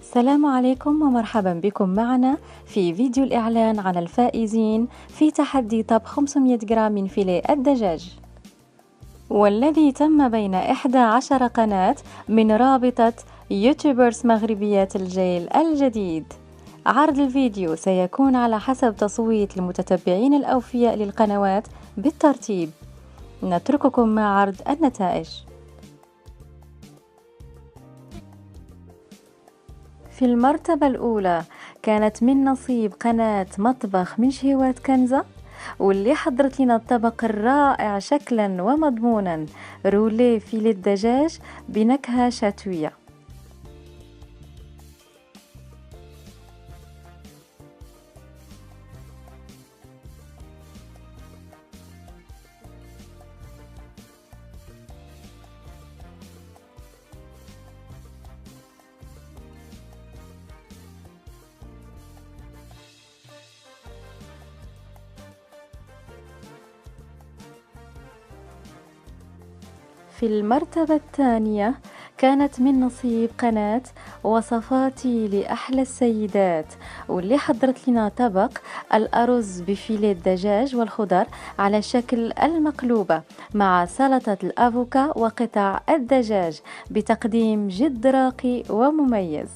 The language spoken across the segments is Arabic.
السلام عليكم ومرحبا بكم معنا في فيديو الإعلان عن الفائزين في تحدي طبخ 500 جرام من فيليه الدجاج، والذي تم بين 11 قناة من رابطة يوتيوبرز مغربية الجيل الجديد. عرض الفيديو سيكون على حسب تصويت المتتبعين الأوفياء للقنوات بالترتيب. نترككم مع عرض النتائج. في المرتبة الأولى كانت من نصيب قناة مطبخ من شهوات كنزة، واللي حضرت لنا الطبق الرائع شكلا ومضمونا، روليه فيليه الدجاج بنكهة شتوية. في المرتبة الثانية كانت من نصيب قناة وصفاتي لأحلى السيدات، واللي حضرت لنا طبق الأرز بفيليه الدجاج والخضر على شكل المقلوبة مع سلطة الأفوكا وقطع الدجاج بتقديم جد راقي ومميز.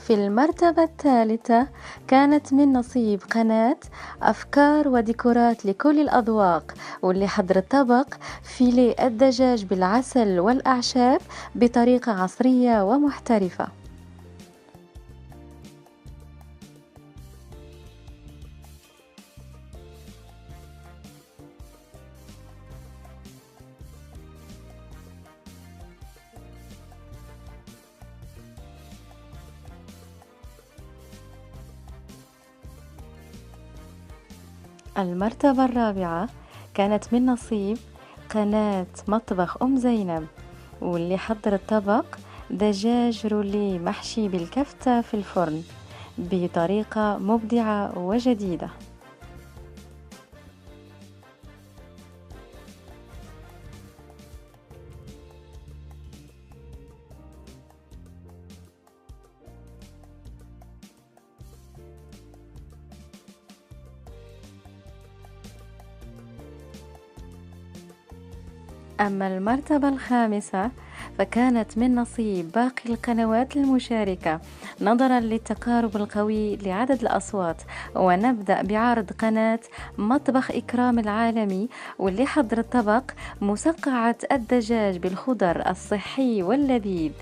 في المرتبة الثالثة كانت من نصيب قناة أفكار وديكورات لكل الأذواق، واللي حضرت طبق فيليه الدجاج بالعسل والأعشاب بطريقة عصرية ومحترفة. المرتبة الرابعة كانت من نصيب قناة مطبخ أم زينب، واللي حضرت طبق دجاج روليه محشي بالكفتة في الفرن بطريقة مبدعة وجديدة. أما المرتبة الخامسة فكانت من نصيب باقي القنوات المشاركة نظرا للتقارب القوي لعدد الأصوات. ونبدأ بعرض قناة مطبخ إكرام العالمي، واللي حضر طبق مسقعة الدجاج بالخضر الصحي واللذيذ.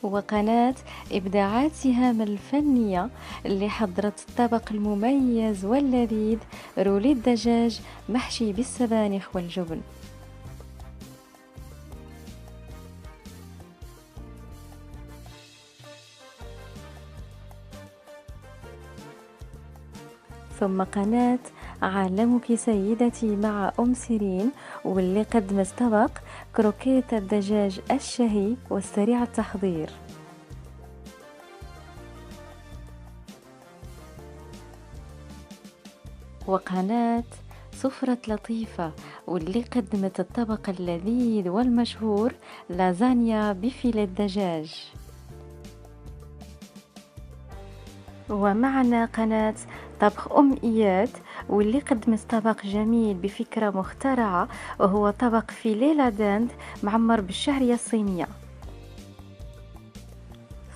وقناة إبداعات سهام الفنية، اللي حضرت الطبق المميز واللذيذ روليه الدجاج محشي بالسبانخ والجبن. ثم قناة عالمك سيدتي مع أم سيرين، واللي قدمت طبق كروكيت الدجاج الشهي والسريع التحضير. وقناة سفرة لطيفة، واللي قدمت الطبق اللذيذ والمشهور لازانيا بفيليه الدجاج. ومعنا قناة طبخ أم إياد، واللي قدمت طبق جميل بفكرة مخترعة، وهو طبق فيليه لاداند معمر بالشعرية الصينية.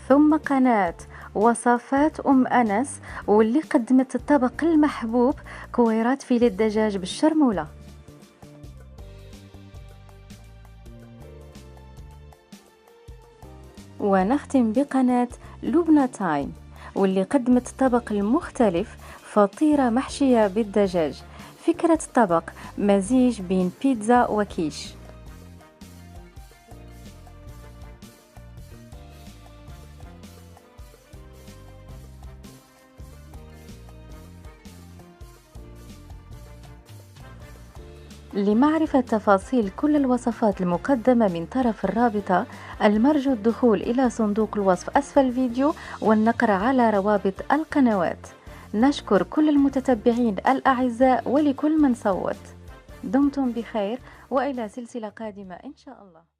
ثم قناة وصفات أم أنس، واللي قدمت الطبق المحبوب كويرات فيليه الدجاج بالشرمولة. ونختم بقناة لبنى تايم، واللي قدمت طبق المختلف فطيرة محشية بالدجاج. فكرة الطبق مزيج بين بيتزا وكيش. لمعرفة تفاصيل كل الوصفات المقدمة من طرف الرابطة، المرجو الدخول إلى صندوق الوصف أسفل الفيديو والنقر على روابط القنوات. نشكر كل المتتبعين الأعزاء ولكل من صوت. دمتم بخير وإلى سلسلة قادمة إن شاء الله.